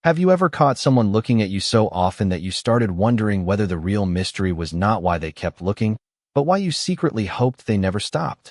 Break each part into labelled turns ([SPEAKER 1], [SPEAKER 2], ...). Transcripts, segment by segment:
[SPEAKER 1] Have you ever caught someone looking at you so often that you started wondering whether the real mystery was not why they kept looking, but why you secretly hoped they never stopped?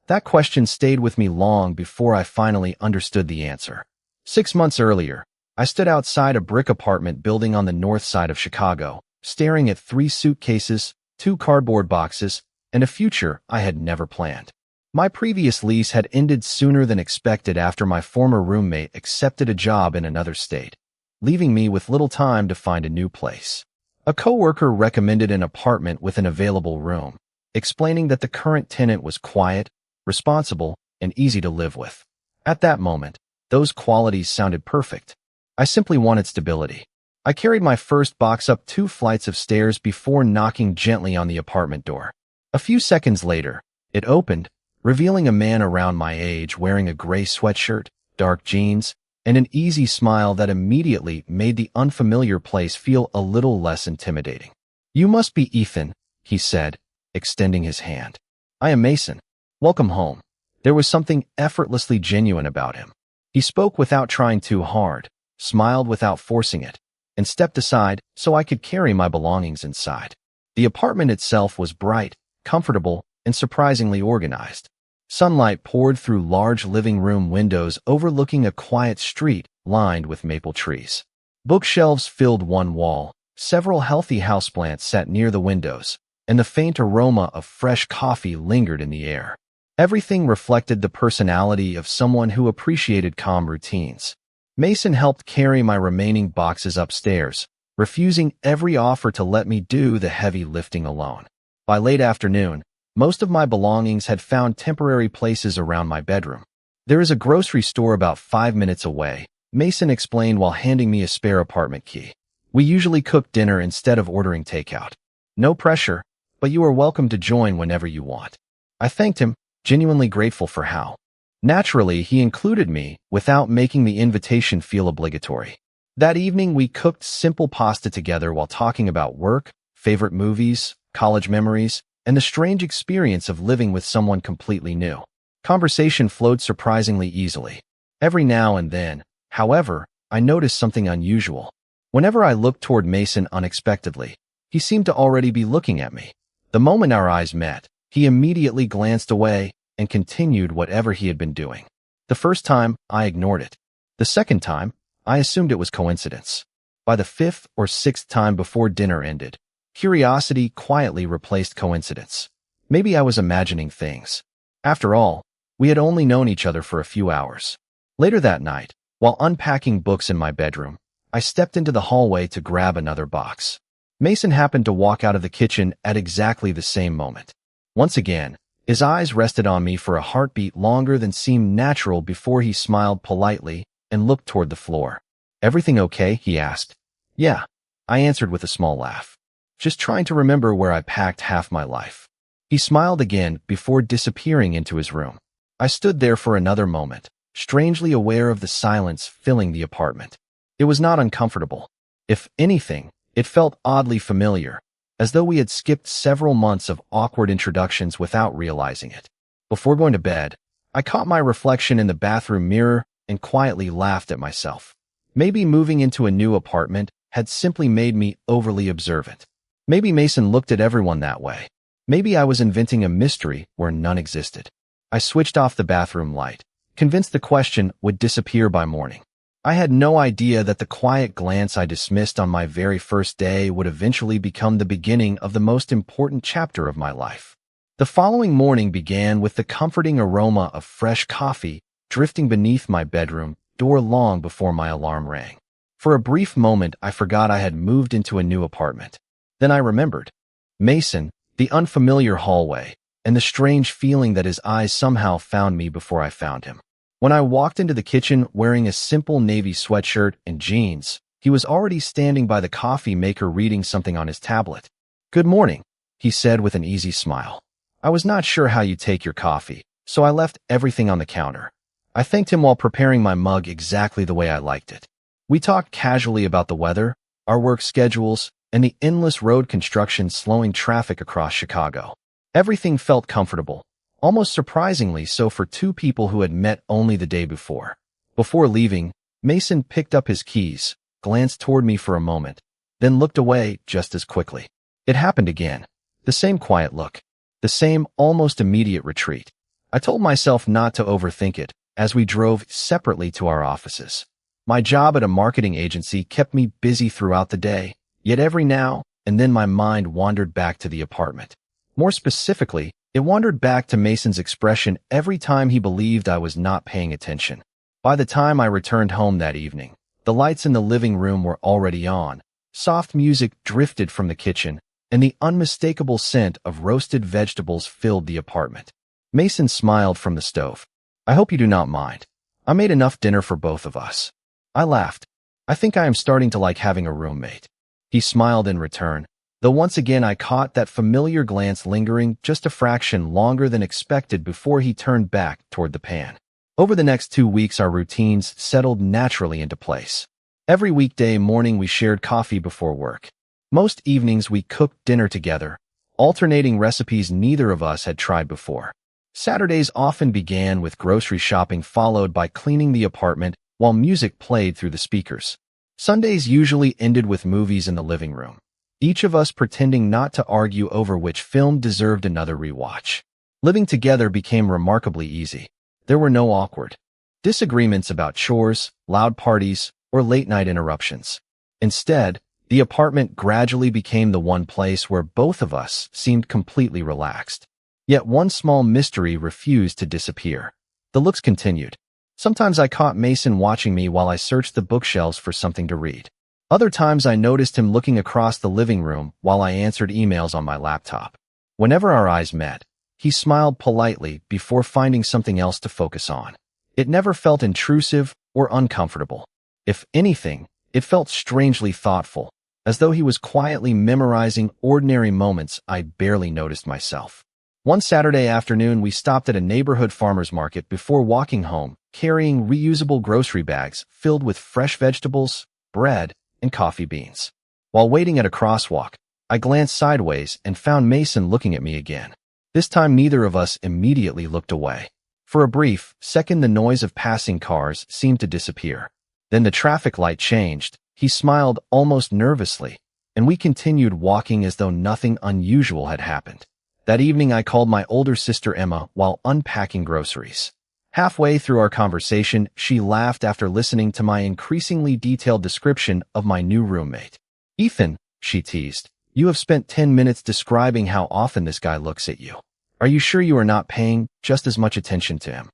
[SPEAKER 1] That question stayed with me long before I finally understood the answer. 6 months earlier, I stood outside a brick apartment building on the north side of Chicago, staring at 3 suitcases, 2 cardboard boxes, and a future I had never planned. My previous lease had ended sooner than expected after my former roommate accepted a job in another state, leaving me with little time to find a new place. A coworker recommended an apartment with an available room, explaining that the current tenant was quiet, responsible, and easy to live with. At that moment, those qualities sounded perfect. I simply wanted stability. I carried my first box up 2 flights of stairs before knocking gently on the apartment door. A few seconds later, it opened, revealing a man around my age wearing a gray sweatshirt, dark jeans, and an easy smile that immediately made the unfamiliar place feel a little less intimidating. "You must be Ethan," he said, extending his hand. "I am Mason. Welcome home." There was something effortlessly genuine about him. He spoke without trying too hard, smiled without forcing it, and stepped aside so I could carry my belongings inside. The apartment itself was bright, comfortable, and surprisingly organized. Sunlight poured through large living room windows overlooking a quiet street lined with maple trees. Bookshelves filled one wall, several healthy houseplants sat near the windows, and the faint aroma of fresh coffee lingered in the air. Everything reflected the personality of someone who appreciated calm routines. Mason helped carry my remaining boxes upstairs, refusing every offer to let me do the heavy lifting alone. By late afternoon, most of my belongings had found temporary places around my bedroom. "There is a grocery store about 5 minutes away," Mason explained while handing me a spare apartment key. "We usually cook dinner instead of ordering takeout. No pressure, but you are welcome to join whenever you want." I thanked him, genuinely grateful for how naturally he included me without making the invitation feel obligatory. That evening, we cooked simple pasta together while talking about work, favorite movies, college memories, and the strange experience of living with someone completely new. Conversation flowed surprisingly easily. Every now and then, however, I noticed something unusual. Whenever I looked toward Mason unexpectedly, he seemed to already be looking at me. The moment our eyes met, he immediately glanced away and continued whatever he had been doing. The first time, I ignored it. The second time, I assumed it was coincidence. By the 5th or 6th time before dinner ended, curiosity quietly replaced coincidence. Maybe I was imagining things. After all, we had only known each other for a few hours. Later that night, while unpacking books in my bedroom, I stepped into the hallway to grab another box. Mason happened to walk out of the kitchen at exactly the same moment. Once again, his eyes rested on me for a heartbeat longer than seemed natural before he smiled politely and looked toward the floor. "Everything okay?" he asked. "Yeah," I answered with a small laugh. "Just trying to remember where I packed half my life." He smiled again before disappearing into his room. I stood there for another moment, strangely aware of the silence filling the apartment. It was not uncomfortable. If anything, it felt oddly familiar, as though we had skipped several months of awkward introductions without realizing it. Before going to bed, I caught my reflection in the bathroom mirror and quietly laughed at myself. Maybe moving into a new apartment had simply made me overly observant. Maybe Mason looked at everyone that way. Maybe I was inventing a mystery where none existed. I switched off the bathroom light, convinced the question would disappear by morning. I had no idea that the quiet glance I dismissed on my very first day would eventually become the beginning of the most important chapter of my life. The following morning began with the comforting aroma of fresh coffee drifting beneath my bedroom door long before my alarm rang. For a brief moment, I forgot I had moved into a new apartment. Then I remembered. Mason, the unfamiliar hallway, and the strange feeling that his eyes somehow found me before I found him. When I walked into the kitchen wearing a simple navy sweatshirt and jeans, he was already standing by the coffee maker reading something on his tablet. "Good morning," he said with an easy smile. "I was not sure how you take your coffee, so I left everything on the counter." I thanked him while preparing my mug exactly the way I liked it. We talked casually about the weather, our work schedules, and the endless road construction slowing traffic across Chicago. Everything felt comfortable, almost surprisingly so for 2 people who had met only the day before. Before leaving, Mason picked up his keys, glanced toward me for a moment, then looked away just as quickly. It happened again. The same quiet look. The same almost immediate retreat. I told myself not to overthink it as we drove separately to our offices. My job at a marketing agency kept me busy throughout the day, yet every now and then my mind wandered back to the apartment. More specifically, it wandered back to Mason's expression every time he believed I was not paying attention. By the time I returned home that evening, the lights in the living room were already on, soft music drifted from the kitchen, and the unmistakable scent of roasted vegetables filled the apartment. Mason smiled from the stove. "I hope you do not mind. I made enough dinner for both of us." I laughed. "I think I am starting to like having a roommate." He smiled in return, though once again I caught that familiar glance lingering just a fraction longer than expected before he turned back toward the pan. Over the next 2 weeks, our routines settled naturally into place. Every weekday morning we shared coffee before work. Most evenings we cooked dinner together, alternating recipes neither of us had tried before. Saturdays often began with grocery shopping followed by cleaning the apartment while music played through the speakers. Sundays usually ended with movies in the living room, each of us pretending not to argue over which film deserved another rewatch. Living together became remarkably easy. There were no awkward disagreements about chores, loud parties, or late-night interruptions. Instead, the apartment gradually became the one place where both of us seemed completely relaxed. Yet one small mystery refused to disappear. The looks continued. Sometimes I caught Mason watching me while I searched the bookshelves for something to read. Other times I noticed him looking across the living room while I answered emails on my laptop. Whenever our eyes met, he smiled politely before finding something else to focus on. It never felt intrusive or uncomfortable. If anything, it felt strangely thoughtful, as though he was quietly memorizing ordinary moments I barely noticed myself. One Saturday afternoon, we stopped at a neighborhood farmer's market before walking home, carrying reusable grocery bags filled with fresh vegetables, bread, and coffee beans. While waiting at a crosswalk, I glanced sideways and found Mason looking at me again. This time neither of us immediately looked away. For a brief second, the noise of passing cars seemed to disappear. Then the traffic light changed. He smiled almost nervously, and we continued walking as though nothing unusual had happened. That evening, I called my older sister Emma while unpacking groceries. Halfway through our conversation, she laughed after listening to my increasingly detailed description of my new roommate. "Ethan," she teased, "you have spent 10 minutes describing how often this guy looks at you. Are you sure you are not paying just as much attention to him?"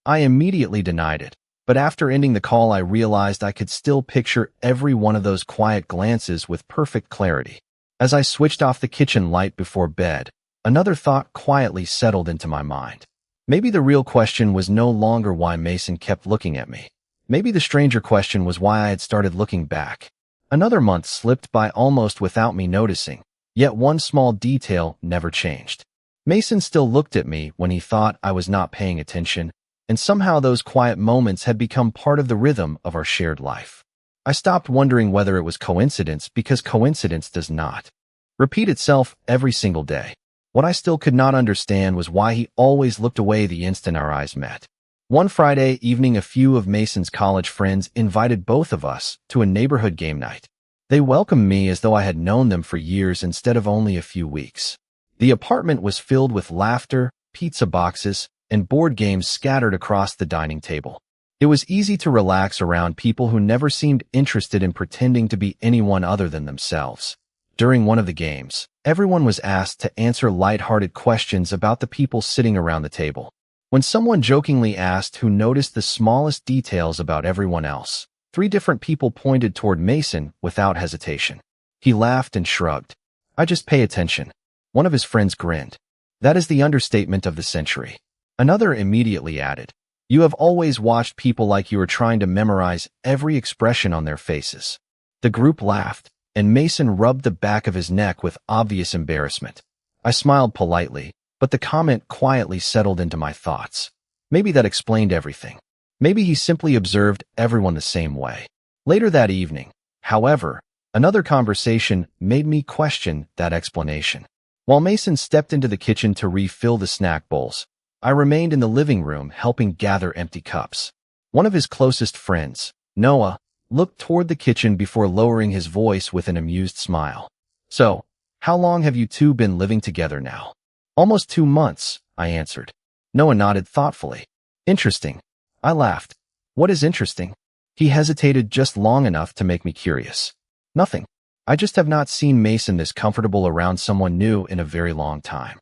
[SPEAKER 1] I immediately denied it, but after ending the call, I realized I could still picture every one of those quiet glances with perfect clarity. As I switched off the kitchen light before bed, another thought quietly settled into my mind. Maybe the real question was no longer why Mason kept looking at me. Maybe the stranger question was why I had started looking back. Another month slipped by almost without me noticing, yet one small detail never changed. Mason still looked at me when he thought I was not paying attention, and somehow those quiet moments had become part of the rhythm of our shared life. I stopped wondering whether it was coincidence, because coincidence does not repeat itself every single day. What I still could not understand was why he always looked away the instant our eyes met. One Friday evening, a few of Mason's college friends invited both of us to a neighborhood game night. They welcomed me as though I had known them for years instead of only a few weeks. The apartment was filled with laughter, pizza boxes, and board games scattered across the dining table. It was easy to relax around people who never seemed interested in pretending to be anyone other than themselves. During one of the games, everyone was asked to answer lighthearted questions about the people sitting around the table. When someone jokingly asked who noticed the smallest details about everyone else, 3 different people pointed toward Mason without hesitation. He laughed and shrugged. "I just pay attention." One of his friends grinned. "That is the understatement of the century." Another immediately added, "You have always watched people like you are trying to memorize every expression on their faces." The group laughed, and Mason rubbed the back of his neck with obvious embarrassment. I smiled politely, but the comment quietly settled into my thoughts. Maybe that explained everything. Maybe he simply observed everyone the same way. Later that evening, however, another conversation made me question that explanation. While Mason stepped into the kitchen to refill the snack bowls, I remained in the living room helping gather empty cups. One of his closest friends, Noah, looked toward the kitchen before lowering his voice with an amused smile. So, how long have you two been living together now? Almost 2 months, I answered. Noah nodded thoughtfully. Interesting. I laughed. What is interesting? He hesitated just long enough to make me curious. Nothing. I just have not seen Mason this comfortable around someone new in a very long time.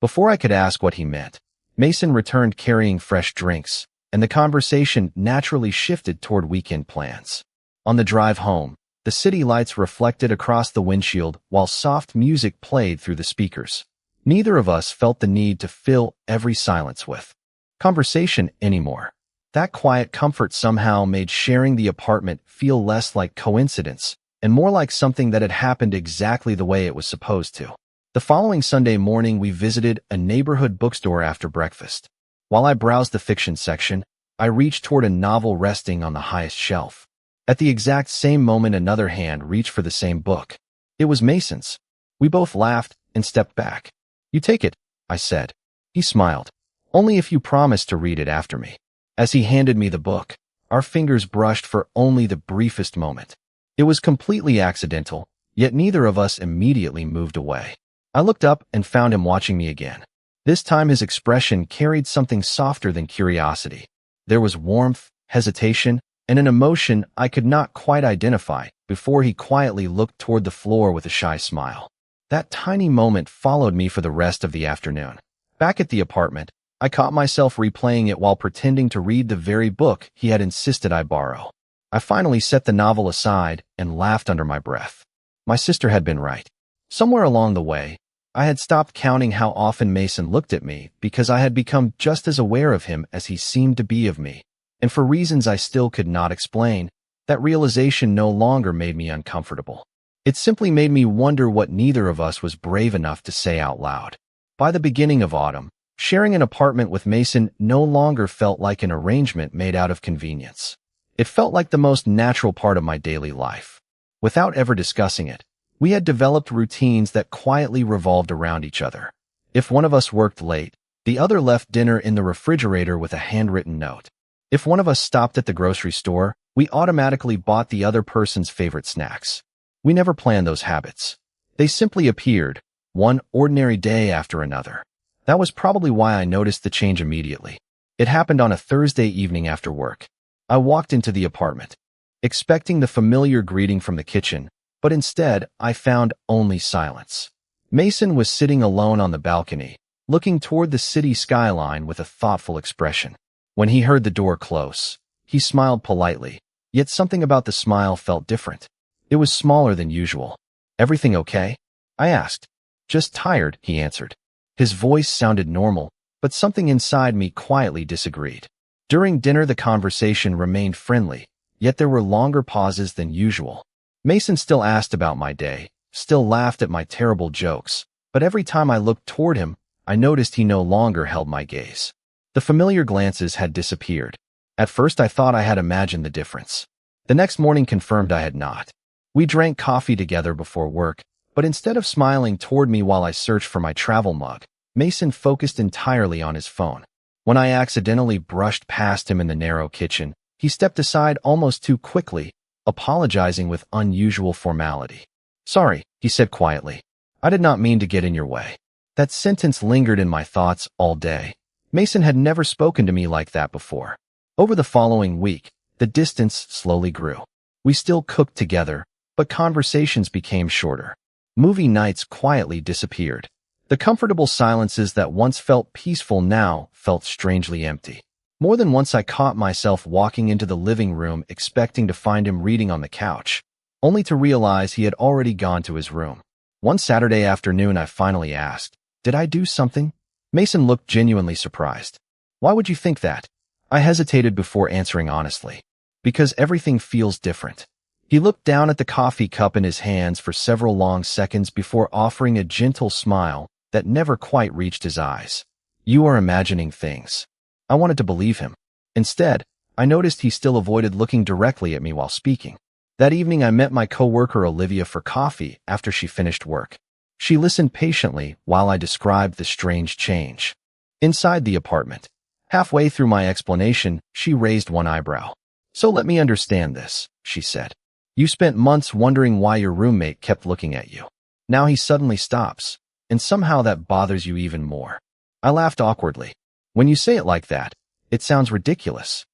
[SPEAKER 1] Before I could ask what he meant, Mason returned carrying fresh drinks, and the conversation naturally shifted toward weekend plans. On the drive home, the city lights reflected across the windshield while soft music played through the speakers. Neither of us felt the need to fill every silence with conversation anymore. That quiet comfort somehow made sharing the apartment feel less like coincidence and more like something that had happened exactly the way it was supposed to. The following Sunday morning, we visited a neighborhood bookstore after breakfast. While I browsed the fiction section, I reached toward a novel resting on the highest shelf. At the exact same moment, another hand reached for the same book. It was Mason's. We both laughed and stepped back. You take it, I said. He smiled. Only if you promise to read it after me. As he handed me the book, our fingers brushed for only the briefest moment. It was completely accidental, yet neither of us immediately moved away. I looked up and found him watching me again. This time his expression carried something softer than curiosity. There was warmth, hesitation, and an emotion I could not quite identify before he quietly looked toward the floor with a shy smile. That tiny moment followed me for the rest of the afternoon. Back at the apartment, I caught myself replaying it while pretending to read the very book he had insisted I borrow. I finally set the novel aside and laughed under my breath. My sister had been right. Somewhere along the way, I had stopped counting how often Mason looked at me because I had become just as aware of him as he seemed to be of me. And for reasons I still could not explain, that realization no longer made me uncomfortable. It simply made me wonder what neither of us was brave enough to say out loud. By the beginning of autumn, sharing an apartment with Mason no longer felt like an arrangement made out of convenience. It felt like the most natural part of my daily life. Without ever discussing it, we had developed routines that quietly revolved around each other. If one of us worked late, the other left dinner in the refrigerator with a handwritten note. If one of us stopped at the grocery store, we automatically bought the other person's favorite snacks. We never planned those habits. They simply appeared, one ordinary day after another. That was probably why I noticed the change immediately. It happened on a Thursday evening after work. I walked into the apartment, expecting the familiar greeting from the kitchen, but instead I found only silence. Mason was sitting alone on the balcony, looking toward the city skyline with a thoughtful expression. When he heard the door close, he smiled politely, yet something about the smile felt different. It was smaller than usual. Everything okay? I asked. Just tired, he answered. His voice sounded normal, but something inside me quietly disagreed. During dinner, the conversation remained friendly, yet there were longer pauses than usual. Mason still asked about my day, still laughed at my terrible jokes, but every time I looked toward him, I noticed he no longer held my gaze. The familiar glances had disappeared. At first I thought I had imagined the difference. The next morning confirmed I had not. We drank coffee together before work, but instead of smiling toward me while I searched for my travel mug, Mason focused entirely on his phone. When I accidentally brushed past him in the narrow kitchen, he stepped aside almost too quickly, apologizing with unusual formality. Sorry, he said quietly. I did not mean to get in your way. That sentence lingered in my thoughts all day. Mason had never spoken to me like that before. Over the following week, the distance slowly grew. We still cooked together, but conversations became shorter. Movie nights quietly disappeared. The comfortable silences that once felt peaceful now felt strangely empty. More than once I caught myself walking into the living room expecting to find him reading on the couch, only to realize he had already gone to his room. One Saturday afternoon I finally asked, "Did I do something?" Mason looked genuinely surprised. "Why would you think that?" I hesitated before answering honestly. "Because everything feels different." He looked down at the coffee cup in his hands for several long seconds before offering a gentle smile that never quite reached his eyes. "You are imagining things." I wanted to believe him. Instead, I noticed he still avoided looking directly at me while speaking. That evening I met my coworker Olivia for coffee after she finished work. She listened patiently while I described the strange change. Inside the apartment, halfway through my explanation, she raised one eyebrow. "So let me understand this. she said. You spent months wondering why your roommate kept looking at you. Now he suddenly stops, and somehow that bothers you even more. I laughed awkwardly. When you say it like that, it sounds ridiculous.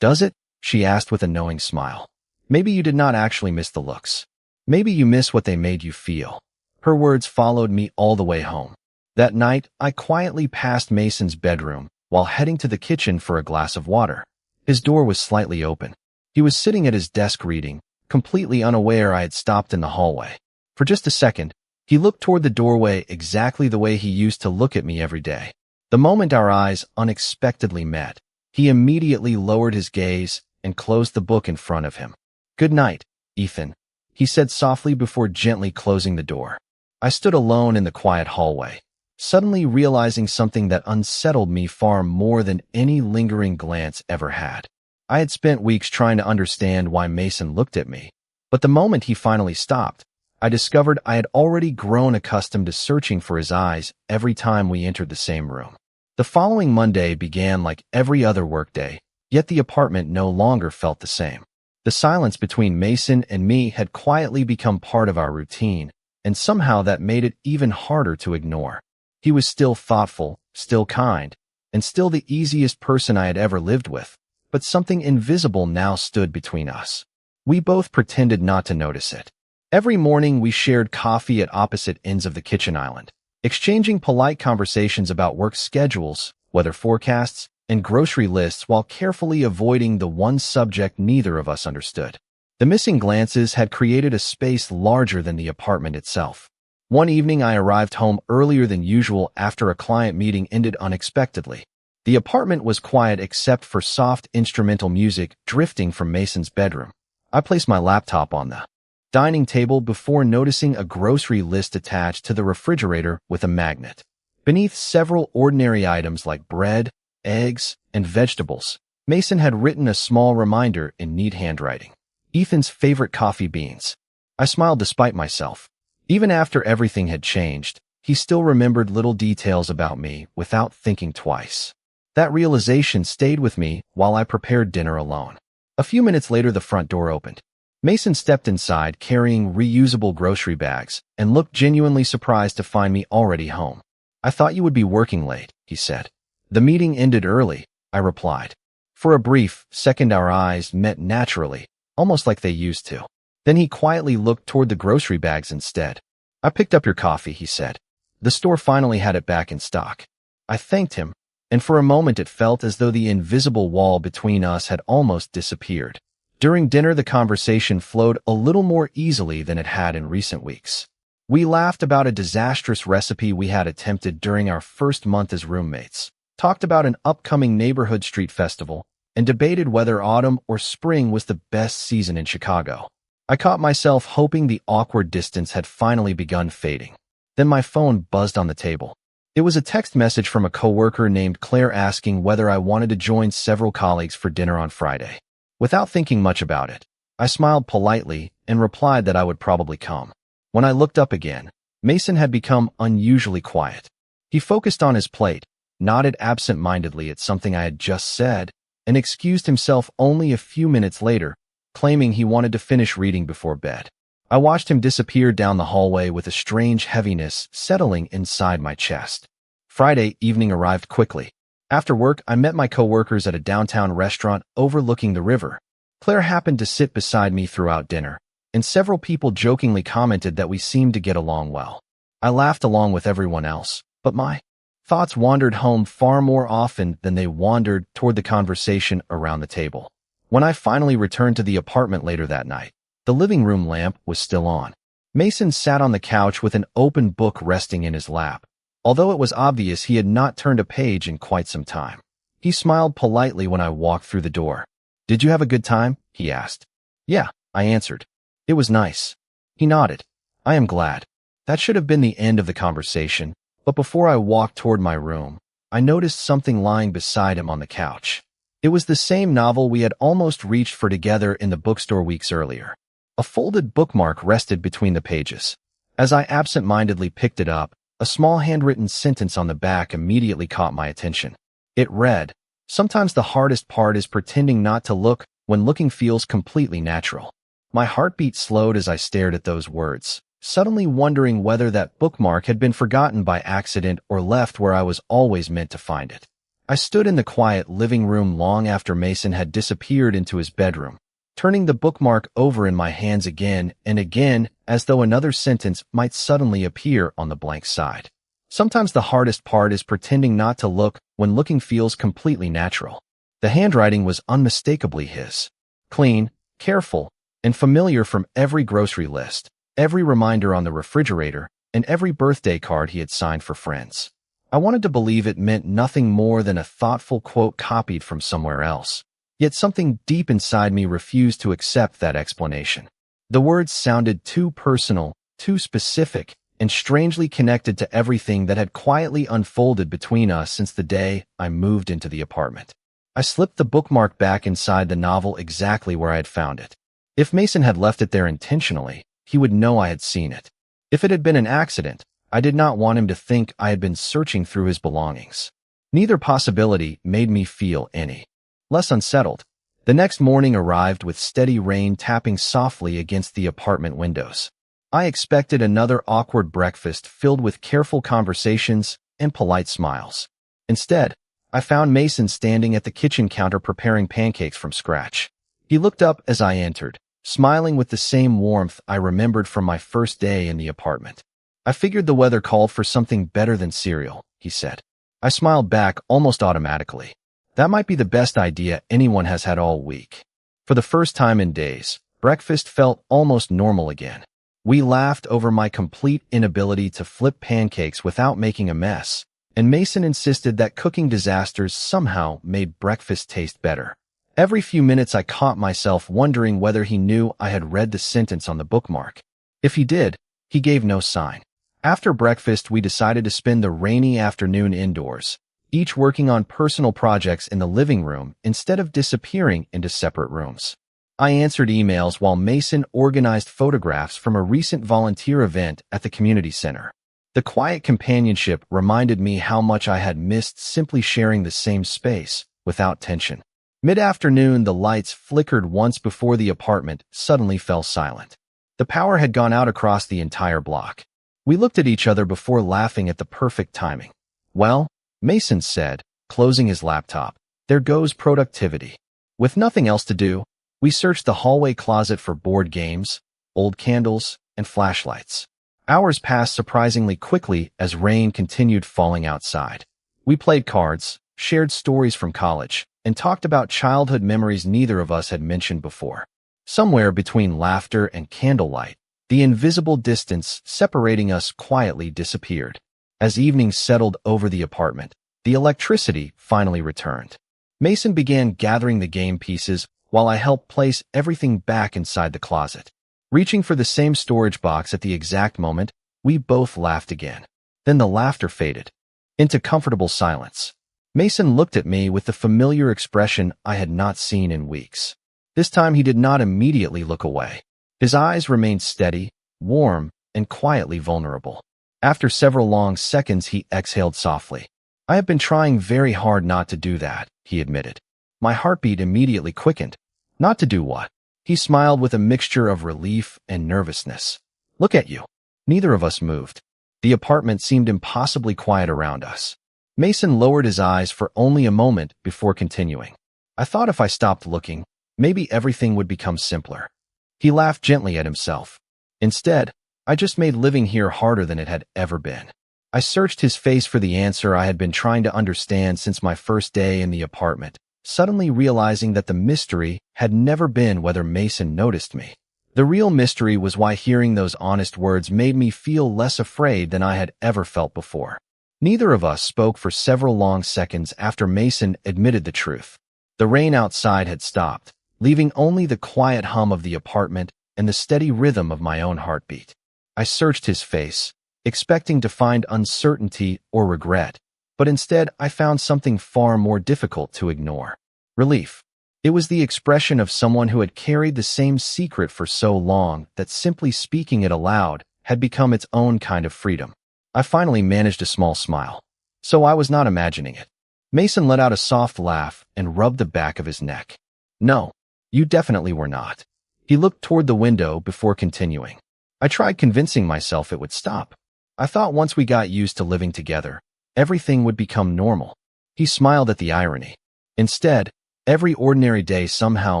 [SPEAKER 1] Does it? She asked with a knowing smile. Maybe you did not actually miss the looks. Maybe you miss what they made you feel. Her words followed me all the way home. That night, I quietly passed Mason's bedroom while heading to the kitchen for a glass of water. His door was slightly open. He was sitting at his desk reading, completely unaware I had stopped in the hallway. For just a second, he looked toward the doorway exactly the way he used to look at me every day. The moment our eyes unexpectedly met, he immediately lowered his gaze and closed the book in front of him. "Good night, Ethan," he said softly before gently closing the door. I stood alone in the quiet hallway, suddenly realizing something that unsettled me far more than any lingering glance ever had. I had spent weeks trying to understand why Mason looked at me, but the moment he finally stopped, I discovered I had already grown accustomed to searching for his eyes every time we entered the same room. The following Monday began like every other workday, yet the apartment no longer felt the same. The silence between Mason and me had quietly become part of our routine, and somehow that made it even harder to ignore. He was still thoughtful, still kind, and still the easiest person I had ever lived with, but something invisible now stood between us. We both pretended not to notice it. Every morning we shared coffee at opposite ends of the kitchen island, exchanging polite conversations about work schedules, weather forecasts, and grocery lists while carefully avoiding the one subject neither of us understood. The missing glances had created a space larger than the apartment itself. One evening I arrived home earlier than usual after a client meeting ended unexpectedly. The apartment was quiet except for soft instrumental music drifting from Mason's bedroom. I placed my laptop on the dining table before noticing a grocery list attached to the refrigerator with a magnet. Beneath several ordinary items like bread, eggs, and vegetables, Mason had written a small reminder in neat handwriting. Ethan's favorite coffee beans. I smiled despite myself. Even after everything had changed, he still remembered little details about me without thinking twice. That realization stayed with me while I prepared dinner alone. A few minutes later, the front door opened. Mason stepped inside carrying reusable grocery bags and looked genuinely surprised to find me already home. "I thought you would be working late," he said. "The meeting ended early," I replied. For a brief second our eyes met naturally, almost like they used to. Then he quietly looked toward the grocery bags instead. "I picked up your coffee," he said. "The store finally had it back in stock." I thanked him, and for a moment it felt as though the invisible wall between us had almost disappeared. During dinner, the conversation flowed a little more easily than it had in recent weeks. We laughed about a disastrous recipe we had attempted during our first month as roommates, talked about an upcoming neighborhood street festival, and debated whether autumn or spring was the best season in Chicago. I caught myself hoping the awkward distance had finally begun fading. Then my phone buzzed on the table. It was a text message from a coworker named Claire asking whether I wanted to join several colleagues for dinner on Friday. Without thinking much about it, I smiled politely and replied that I would probably come. When I looked up again, Mason had become unusually quiet. He focused on his plate, nodded absent-mindedly at something I had just said, and excused himself only a few minutes later, claiming he wanted to finish reading before bed. I watched him disappear down the hallway with a strange heaviness settling inside my chest. Friday evening arrived quickly. After work, I met my coworkers at a downtown restaurant overlooking the river. Claire happened to sit beside me throughout dinner, and several people jokingly commented that we seemed to get along well. I laughed along with everyone else, but my thoughts wandered home far more often than they wandered toward the conversation around the table. When I finally returned to the apartment later that night, the living room lamp was still on. Mason sat on the couch with an open book resting in his lap, although it was obvious he had not turned a page in quite some time. He smiled politely when I walked through the door. "Did you have a good time?" he asked. "Yeah," I answered. "It was nice." He nodded. "I am glad." That should have been the end of the conversation, but before I walked toward my room, I noticed something lying beside him on the couch. It was the same novel we had almost reached for together in the bookstore weeks earlier. A folded bookmark rested between the pages. As I absent-mindedly picked it up, a small handwritten sentence on the back immediately caught my attention. It read, "Sometimes the hardest part is pretending not to look when looking feels completely natural. My heartbeat slowed as I stared at those words, suddenly wondering whether that bookmark had been forgotten by accident or left where I was always meant to find it. I stood in the quiet living room long after Mason had disappeared into his bedroom, turning the bookmark over in my hands again and again as though another sentence might suddenly appear on the blank side. Sometimes the hardest part is pretending not to look when looking feels completely natural. The handwriting was unmistakably his. Clean, careful, and familiar from every grocery list, every reminder on the refrigerator, and every birthday card he had signed for friends. I wanted to believe it meant nothing more than a thoughtful quote copied from somewhere else. Yet something deep inside me refused to accept that explanation. The words sounded too personal, too specific, and strangely connected to everything that had quietly unfolded between us since the day I moved into the apartment. I slipped the bookmark back inside the novel exactly where I had found it. If Mason had left it there intentionally, he would know I had seen it. If it had been an accident, I did not want him to think I had been searching through his belongings. Neither possibility made me feel any less unsettled. The next morning arrived with steady rain tapping softly against the apartment windows. I expected another awkward breakfast filled with careful conversations and polite smiles. Instead, I found Mason standing at the kitchen counter preparing pancakes from scratch. He looked up as I entered, smiling with the same warmth I remembered from my first day in the apartment. "I figured the weather called for something better than cereal," he said. I smiled back almost automatically. That might be the best idea anyone has had all week. For the first time in days, breakfast felt almost normal again. We laughed over my complete inability to flip pancakes without making a mess, and Mason insisted that cooking disasters somehow made breakfast taste better. Every few minutes I caught myself wondering whether he knew I had read the sentence on the bookmark. If he did, he gave no sign. After breakfast, we decided to spend the rainy afternoon indoors, each working on personal projects in the living room instead of disappearing into separate rooms. I answered emails while Mason organized photographs from a recent volunteer event at the community center. The quiet companionship reminded me how much I had missed simply sharing the same space without tension. Mid-afternoon, the lights flickered once before the apartment suddenly fell silent. The power had gone out across the entire block. We looked at each other before laughing at the perfect timing. "Well," Mason said, closing his laptop, "there goes productivity." With nothing else to do, we searched the hallway closet for board games, old candles, and flashlights. Hours passed surprisingly quickly as rain continued falling outside. We played cards, shared stories from college, and talked about childhood memories neither of us had mentioned before. Somewhere between laughter and candlelight, the invisible distance separating us quietly disappeared. As evening settled over the apartment, the electricity finally returned. Mason began gathering the game pieces while I helped place everything back inside the closet. Reaching for the same storage box at the exact moment, we both laughed again. Then the laughter faded into comfortable silence. Mason looked at me with the familiar expression I had not seen in weeks. This time he did not immediately look away. His eyes remained steady, warm, and quietly vulnerable. After several long seconds, he exhaled softly. "I have been trying very hard not to do that," he admitted. My heartbeat immediately quickened. "Not to do what?" He smiled with a mixture of relief and nervousness. "Look at you." Neither of us moved. The apartment seemed impossibly quiet around us. Mason lowered his eyes for only a moment before continuing. "I thought if I stopped looking, maybe everything would become simpler." He laughed gently at himself. "Instead, I just made living here harder than it had ever been." I searched his face for the answer I had been trying to understand since my first day in the apartment, suddenly realizing that the mystery had never been whether Mason noticed me. The real mystery was why hearing those honest words made me feel less afraid than I had ever felt before. Neither of us spoke for several long seconds after Mason admitted the truth. The rain outside had stopped, leaving only the quiet hum of the apartment and the steady rhythm of my own heartbeat. I searched his face, expecting to find uncertainty or regret, but instead I found something far more difficult to ignore. Relief. It was the expression of someone who had carried the same secret for so long that simply speaking it aloud had become its own kind of freedom. I finally managed a small smile. So I was not imagining it. Mason let out a soft laugh and rubbed the back of his neck. "No, You definitely were not. He looked toward the window before continuing. I tried convincing myself it would stop. I thought once we got used to living together, everything would become normal. He smiled at the irony. Instead, every ordinary day somehow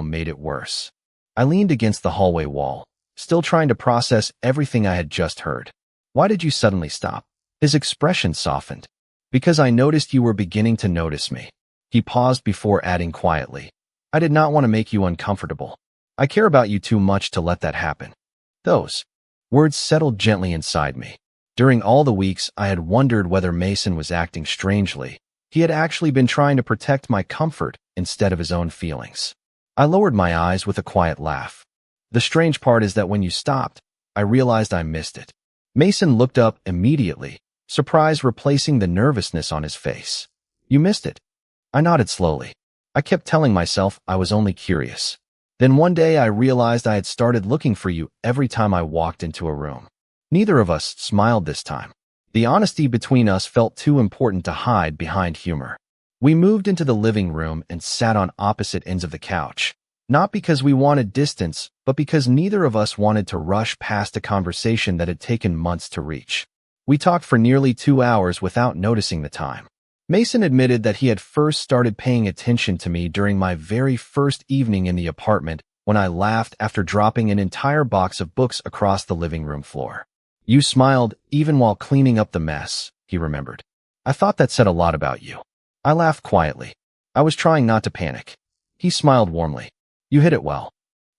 [SPEAKER 1] made it worse. I leaned against the hallway wall, still trying to process everything I had just heard. Why did you suddenly stop? His expression softened. Because I noticed you were beginning to notice me. He paused before adding quietly. I did not want to make you uncomfortable. I care about you too much to let that happen. Those words settled gently inside me. During all the weeks, I had wondered whether Mason was acting strangely. He had actually been trying to protect my comfort instead of his own feelings. I lowered my eyes with a quiet laugh. The strange part is that when you stopped, I realized I missed it. Mason looked up immediately, surprise replacing the nervousness on his face. You missed it. I nodded slowly. I kept telling myself I was only curious. Then one day I realized I had started looking for you every time I walked into a room. Neither of us smiled this time. The honesty between us felt too important to hide behind humor. We moved into the living room and sat on opposite ends of the couch. Not because we wanted distance, but because neither of us wanted to rush past a conversation that had taken months to reach. We talked for nearly 2 hours without noticing the time. Mason admitted that he had first started paying attention to me during my very first evening in the apartment when I laughed after dropping an entire box of books across the living room floor. You smiled even while cleaning up the mess, he remembered. I thought that said a lot about you. I laughed quietly. I was trying not to panic. He smiled warmly. You hid it well.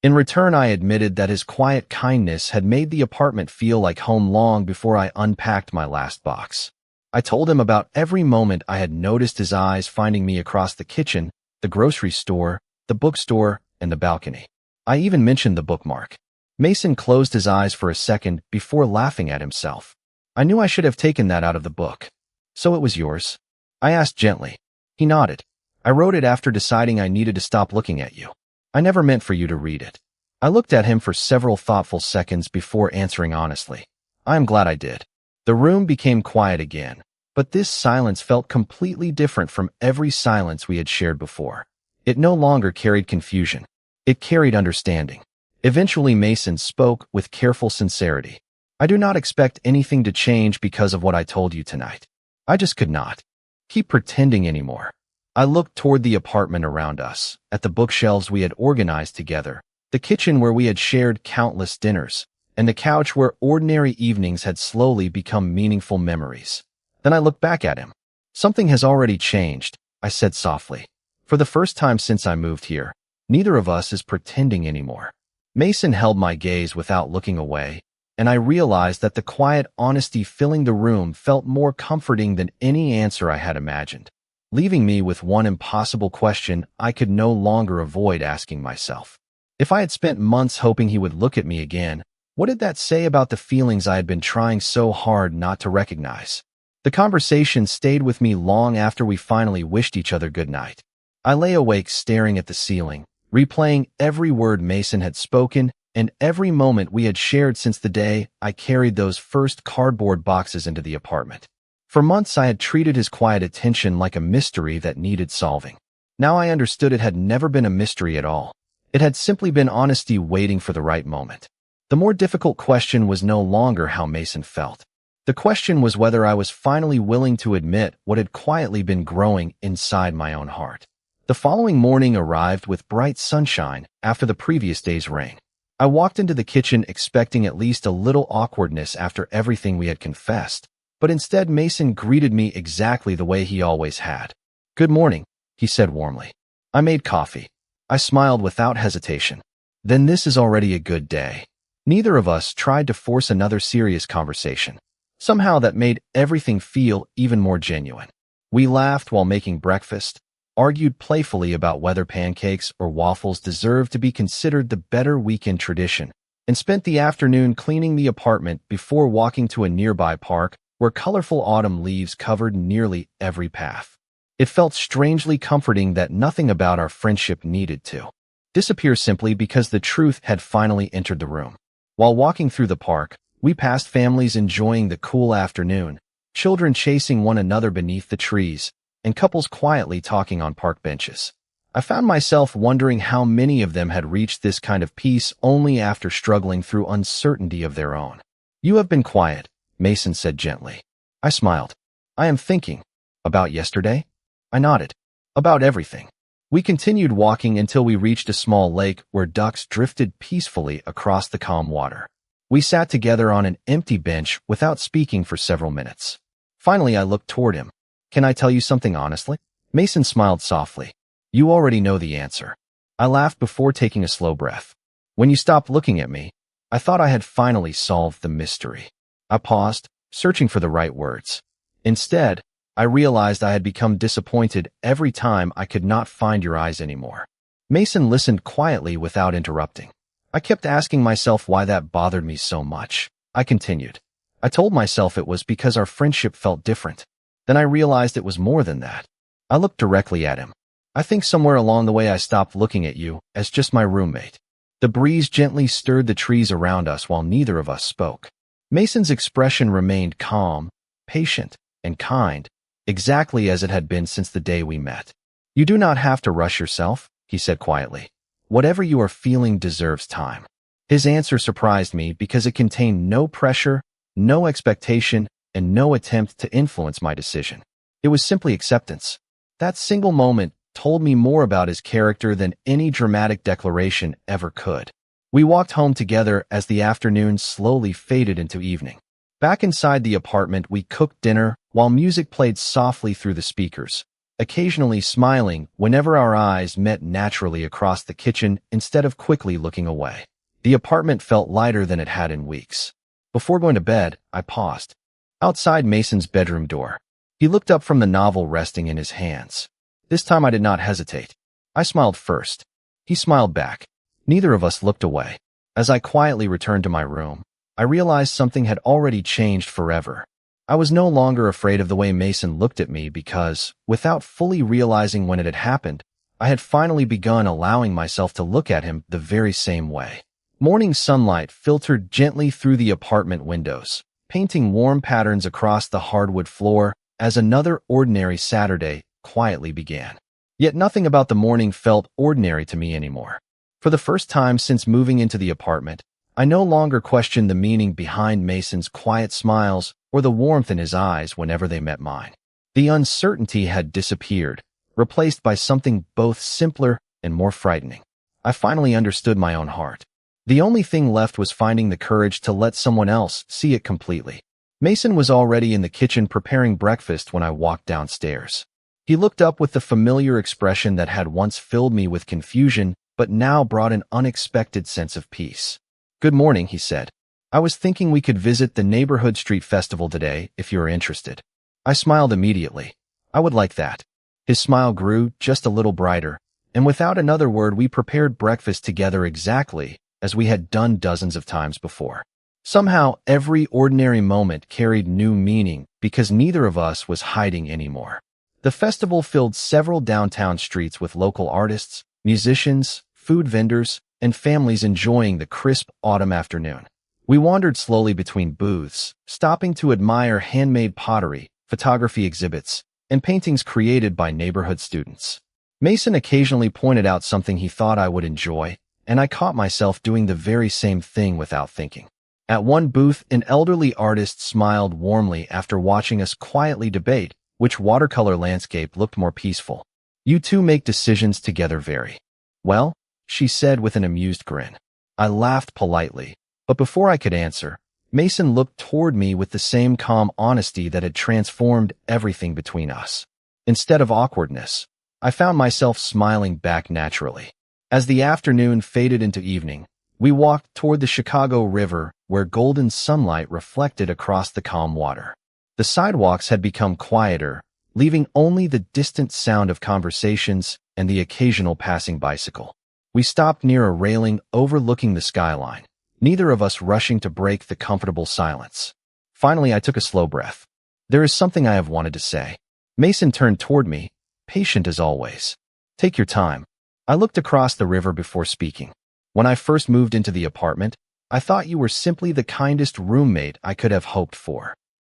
[SPEAKER 1] In return, I admitted that his quiet kindness had made the apartment feel like home long before I unpacked my last box. I told him about every moment I had noticed his eyes finding me across the kitchen, the grocery store, the bookstore, and the balcony. I even mentioned the bookmark. Mason closed his eyes for a second before laughing at himself. I knew I should have taken that out of the book. So it was yours? I asked gently. He nodded. I wrote it after deciding I needed to stop looking at you. I never meant for you to read it. I looked at him for several thoughtful seconds before answering honestly. I am glad I did. The room became quiet again, but this silence felt completely different from every silence we had shared before. It no longer carried confusion. It carried understanding. Eventually, Mason spoke with careful sincerity. I do not expect anything to change because of what I told you tonight. I just could not keep pretending anymore. I looked toward the apartment around us, at the bookshelves we had organized together, the kitchen where we had shared countless dinners, and the couch where ordinary evenings had slowly become meaningful memories. Then I looked back at him. Something has already changed, I said softly. For the first time since I moved here, neither of us is pretending anymore. Mason held my gaze without looking away, and I realized that the quiet honesty filling the room felt more comforting than any answer I had imagined, leaving me with one impossible question I could no longer avoid asking myself. If I had spent months hoping he would look at me again, what did that say about the feelings I had been trying so hard not to recognize? The conversation stayed with me long after we finally wished each other good night. I lay awake staring at the ceiling, replaying every word Mason had spoken and every moment we had shared since the day I carried those first cardboard boxes into the apartment. For months I had treated his quiet attention like a mystery that needed solving. Now I understood it had never been a mystery at all. It had simply been honesty waiting for the right moment. The more difficult question was no longer how Mason felt. The question was whether I was finally willing to admit what had quietly been growing inside my own heart. The following morning arrived with bright sunshine after the previous day's rain. I walked into the kitchen expecting at least a little awkwardness after everything we had confessed, but instead Mason greeted me exactly the way he always had. Good morning, he said warmly. I made coffee. I smiled without hesitation. Then this is already a good day. Neither of us tried to force another serious conversation. Somehow that made everything feel even more genuine. We laughed while making breakfast, argued playfully about whether pancakes or waffles deserved to be considered the better weekend tradition, and spent the afternoon cleaning the apartment before walking to a nearby park where colorful autumn leaves covered nearly every path. It felt strangely comforting that nothing about our friendship needed to disappear simply because the truth had finally entered the room. While walking through the park, we passed families enjoying the cool afternoon, children chasing one another beneath the trees, and couples quietly talking on park benches. I found myself wondering how many of them had reached this kind of peace only after struggling through uncertainty of their own. "You have been quiet," Mason said gently. I smiled. "I am thinking." "About yesterday?" I nodded. "About everything." We continued walking until we reached a small lake where ducks drifted peacefully across the calm water. We sat together on an empty bench without speaking for several minutes. Finally, I looked toward him. "Can I tell you something honestly?" Mason smiled softly. "You already know the answer." I laughed before taking a slow breath. "When you stopped looking at me, I thought I had finally solved the mystery." I paused, searching for the right words. Instead, I realized I had become disappointed every time I could not find your eyes anymore. Mason listened quietly without interrupting. I kept asking myself why that bothered me so much. I continued. I told myself it was because our friendship felt different. Then I realized it was more than that. I looked directly at him. "I think somewhere along the way I stopped looking at you as just my roommate." The breeze gently stirred the trees around us while neither of us spoke. Mason's expression remained calm, patient, and kind, exactly as it had been since the day we met. "You do not have to rush yourself," he said quietly. "Whatever you are feeling deserves time." His answer surprised me because it contained no pressure, no expectation, and no attempt to influence my decision. It was simply acceptance. That single moment told me more about his character than any dramatic declaration ever could. We walked home together as the afternoon slowly faded into evening. Back inside the apartment, we cooked dinner while music played softly through the speakers, occasionally smiling whenever our eyes met naturally across the kitchen instead of quickly looking away. The apartment felt lighter than it had in weeks. Before going to bed, I paused. Outside Mason's bedroom door, he looked up from the novel resting in his hands. This time I did not hesitate. I smiled first. He smiled back. Neither of us looked away. As I quietly returned to my room, I realized something had already changed forever. I was no longer afraid of the way Mason looked at me because, without fully realizing when it had happened, I had finally begun allowing myself to look at him the very same way. Morning sunlight filtered gently through the apartment windows, painting warm patterns across the hardwood floor as another ordinary Saturday quietly began. Yet nothing about the morning felt ordinary to me anymore. For the first time since moving into the apartment, I no longer questioned the meaning behind Mason's quiet smiles or the warmth in his eyes whenever they met mine. The uncertainty had disappeared, replaced by something both simpler and more frightening. I finally understood my own heart. The only thing left was finding the courage to let someone else see it completely. Mason was already in the kitchen preparing breakfast when I walked downstairs. He looked up with the familiar expression that had once filled me with confusion, but now brought an unexpected sense of peace. "Good morning," he said. "I was thinking we could visit the neighborhood street festival today if you are interested." I smiled immediately. "I would like that." His smile grew just a little brighter, and without another word we prepared breakfast together exactly as we had done dozens of times before. Somehow, every ordinary moment carried new meaning because neither of us was hiding anymore. The festival filled several downtown streets with local artists, musicians, food vendors, and families enjoying the crisp autumn afternoon. We wandered slowly between booths, stopping to admire handmade pottery, photography exhibits, and paintings created by neighborhood students. Mason occasionally pointed out something he thought I would enjoy, and I caught myself doing the very same thing without thinking. At one booth, an elderly artist smiled warmly after watching us quietly debate which watercolor landscape looked more peaceful. "You two make decisions together very well," she said with an amused grin. I laughed politely, but before I could answer, Mason looked toward me with the same calm honesty that had transformed everything between us. Instead of awkwardness, I found myself smiling back naturally. As the afternoon faded into evening, we walked toward the Chicago River where golden sunlight reflected across the calm water. The sidewalks had become quieter, leaving only the distant sound of conversations and the occasional passing bicycle. We stopped near a railing overlooking the skyline, neither of us rushing to break the comfortable silence. Finally, I took a slow breath. "There is something I have wanted to say." Mason turned toward me, patient as always. "Take your time." I looked across the river before speaking. "When I first moved into the apartment, I thought you were simply the kindest roommate I could have hoped for."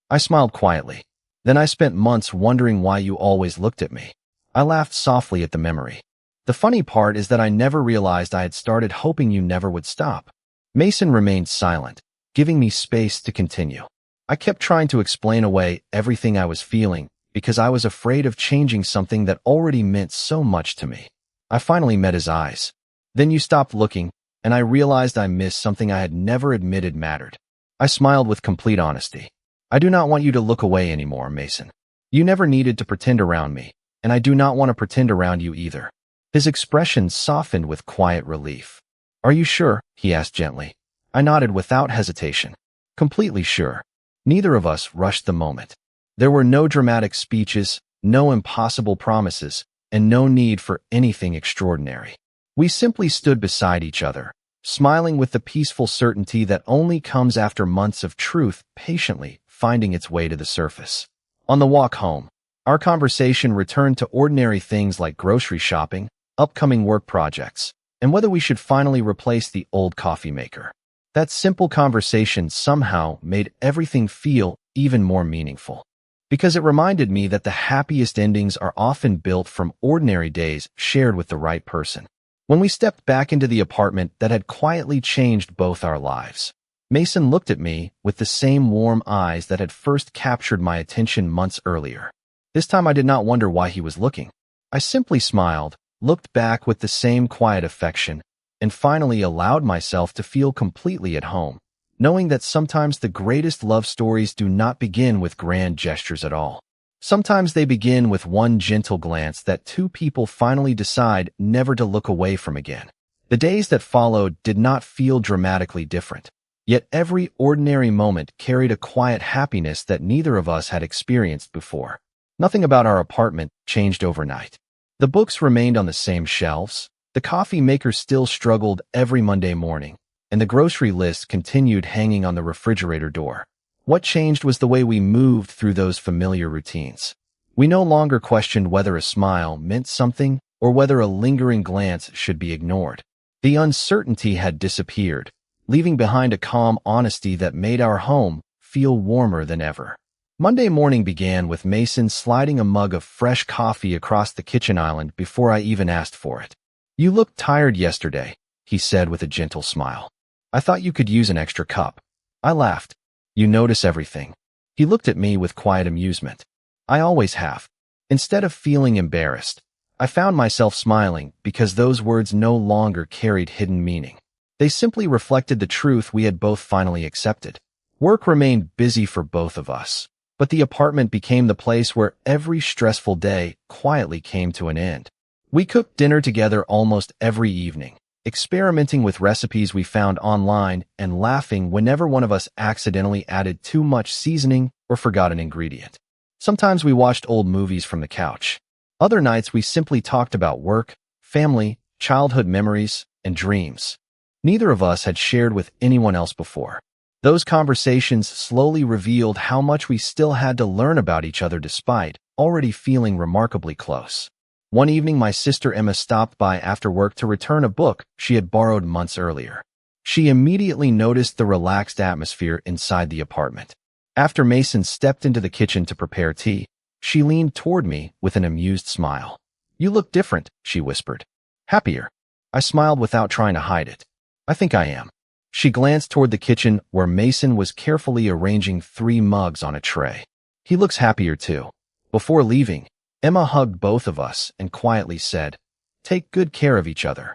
[SPEAKER 1] I smiled quietly. "Then I spent months wondering why you always looked at me." I laughed softly at the memory. The funny part is that I never realized I had started hoping you never would stop. Mason remained silent, giving me space to continue. I kept trying to explain away everything I was feeling because I was afraid of changing something that already meant so much to me. I finally met his eyes. Then you stopped looking, and I realized I missed something I had never admitted mattered. I smiled with complete honesty. I do not want you to look away anymore, Mason. You never needed to pretend around me, and I do not want to pretend around you either. His expression softened with quiet relief. Are you sure? He asked gently. I nodded without hesitation. Completely sure. Neither of us rushed the moment. There were no dramatic speeches, no impossible promises, and no need for anything extraordinary. We simply stood beside each other, smiling with the peaceful certainty that only comes after months of truth patiently finding its way to the surface. On the walk home, our conversation returned to ordinary things like grocery shopping, upcoming work projects, and whether we should finally replace the old coffee maker. That simple conversation somehow made everything feel even more meaningful, because it reminded me that the happiest endings are often built from ordinary days shared with the right person. When we stepped back into the apartment that had quietly changed both our lives, Mason looked at me with the same warm eyes that had first captured my attention months earlier. This time I did not wonder why he was looking. I simply smiled, looked back with the same quiet affection, and finally allowed myself to feel completely at home, knowing that sometimes the greatest love stories do not begin with grand gestures at all. Sometimes they begin with one gentle glance that two people finally decide never to look away from again. The days that followed did not feel dramatically different, yet every ordinary moment carried a quiet happiness that neither of us had experienced before. Nothing about our apartment changed overnight. The books remained on the same shelves, the coffee maker still struggled every Monday morning, and the grocery list continued hanging on the refrigerator door. What changed was the way we moved through those familiar routines. We no longer questioned whether a smile meant something or whether a lingering glance should be ignored. The uncertainty had disappeared, leaving behind a calm honesty that made our home feel warmer than ever. Monday morning began with Mason sliding a mug of fresh coffee across the kitchen island before I even asked for it. You looked tired yesterday, he said with a gentle smile. I thought you could use an extra cup. I laughed. You notice everything. He looked at me with quiet amusement. I always have. Instead of feeling embarrassed, I found myself smiling because those words no longer carried hidden meaning. They simply reflected the truth we had both finally accepted. Work remained busy for both of us, but the apartment became the place where every stressful day quietly came to an end. We cooked dinner together almost every evening, experimenting with recipes we found online and laughing whenever one of us accidentally added too much seasoning or forgot an ingredient. Sometimes we watched old movies from the couch. Other nights we simply talked about work, family, childhood memories, and dreams. Neither of us had shared with anyone else before. Those conversations slowly revealed how much we still had to learn about each other despite already feeling remarkably close. One evening, my sister Emma stopped by after work to return a book she had borrowed months earlier. She immediately noticed the relaxed atmosphere inside the apartment. After Mason stepped into the kitchen to prepare tea, she leaned toward me with an amused smile. You look different, she whispered. Happier. I smiled without trying to hide it. I think I am. She glanced toward the kitchen where Mason was carefully arranging 3 mugs on a tray. He looks happier too. Before leaving, Emma hugged both of us and quietly said, Take good care of each other.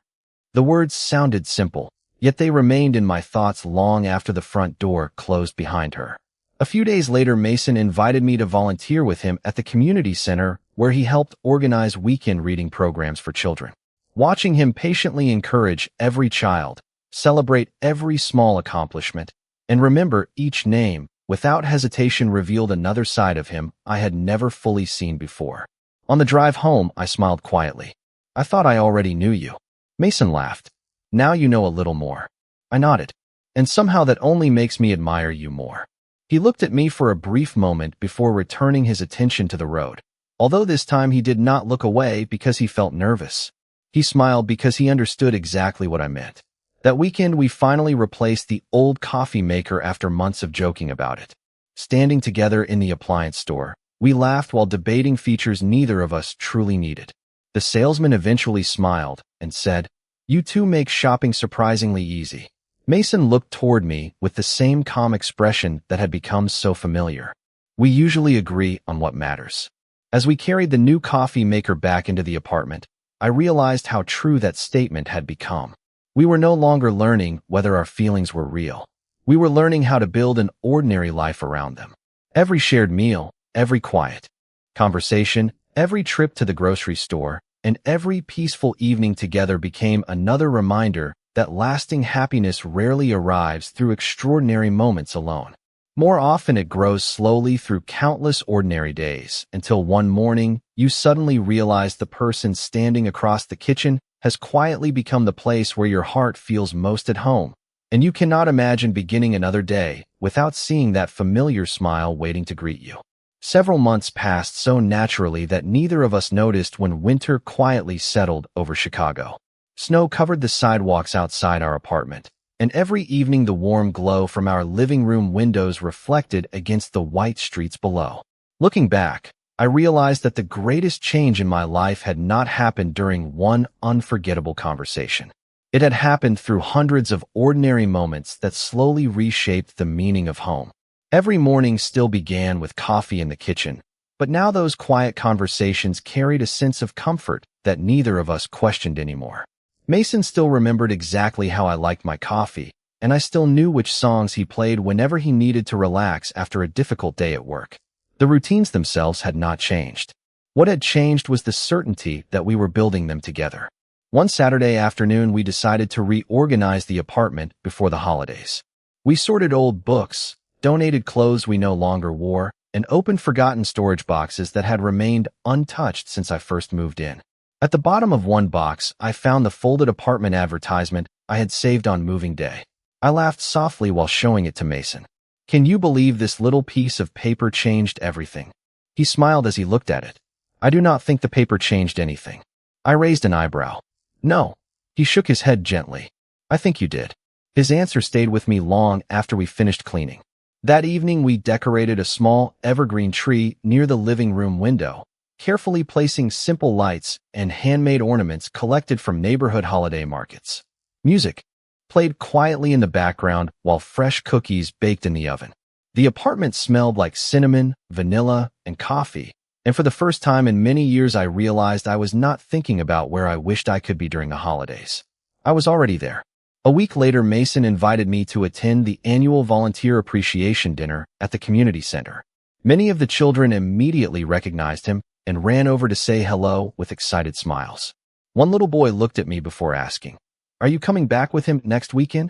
[SPEAKER 1] The words sounded simple, yet they remained in my thoughts long after the front door closed behind her. A few days later, Mason invited me to volunteer with him at the community center where he helped organize weekend reading programs for children. Watching him patiently encourage every child, celebrate every small accomplishment, and remember each name without hesitation revealed another side of him I had never fully seen before. On the drive home, I smiled quietly. I thought I already knew you. Mason laughed. Now you know a little more. I nodded. And somehow that only makes me admire you more. He looked at me for a brief moment before returning his attention to the road. Although this time he did not look away because he felt nervous. He smiled because he understood exactly what I meant. That weekend, we finally replaced the old coffee maker after months of joking about it. Standing together in the appliance store, we laughed while debating features neither of us truly needed. The salesman eventually smiled and said, "You two make shopping surprisingly easy." Mason looked toward me with the same calm expression that had become so familiar. "We usually agree on what matters." As we carried the new coffee maker back into the apartment, I realized how true that statement had become. We were no longer learning whether our feelings were real. We were learning how to build an ordinary life around them. Every shared meal, every quiet conversation, every trip to the grocery store, and every peaceful evening together became another reminder that lasting happiness rarely arrives through extraordinary moments alone. More often it grows slowly through countless ordinary days, until one morning you suddenly realize the person standing across the kitchen has quietly become the place where your heart feels most at home, and you cannot imagine beginning another day without seeing that familiar smile waiting to greet you. Several months passed so naturally that neither of us noticed when winter quietly settled over Chicago. Snow covered the sidewalks outside our apartment, and every evening the warm glow from our living room windows reflected against the white streets below. Looking back, I realized that the greatest change in my life had not happened during one unforgettable conversation. It had happened through hundreds of ordinary moments that slowly reshaped the meaning of home. Every morning still began with coffee in the kitchen, but now those quiet conversations carried a sense of comfort that neither of us questioned anymore. Mason still remembered exactly how I liked my coffee, and I still knew which songs he played whenever he needed to relax after a difficult day at work. The routines themselves had not changed. What had changed was the certainty that we were building them together. One Saturday afternoon, we decided to reorganize the apartment before the holidays. We sorted old books, donated clothes we no longer wore, and opened forgotten storage boxes that had remained untouched since I first moved in. At the bottom of one box, I found the folded apartment advertisement I had saved on moving day. I laughed softly while showing it to Mason. "Can you believe this little piece of paper changed everything?" He smiled as he looked at it. "I do not think the paper changed anything." I raised an eyebrow. "No." He shook his head gently. "I think you did." His answer stayed with me long after we finished cleaning. That evening, we decorated a small, evergreen tree near the living room window, carefully placing simple lights and handmade ornaments collected from neighborhood holiday markets. Music played quietly in the background while fresh cookies baked in the oven. The apartment smelled like cinnamon, vanilla, and coffee, and for the first time in many years I realized I was not thinking about where I wished I could be during the holidays. I was already there. A week later, Mason invited me to attend the annual volunteer appreciation dinner at the community center. Many of the children immediately recognized him and ran over to say hello with excited smiles. One little boy looked at me before asking, "Are you coming back with him next weekend?"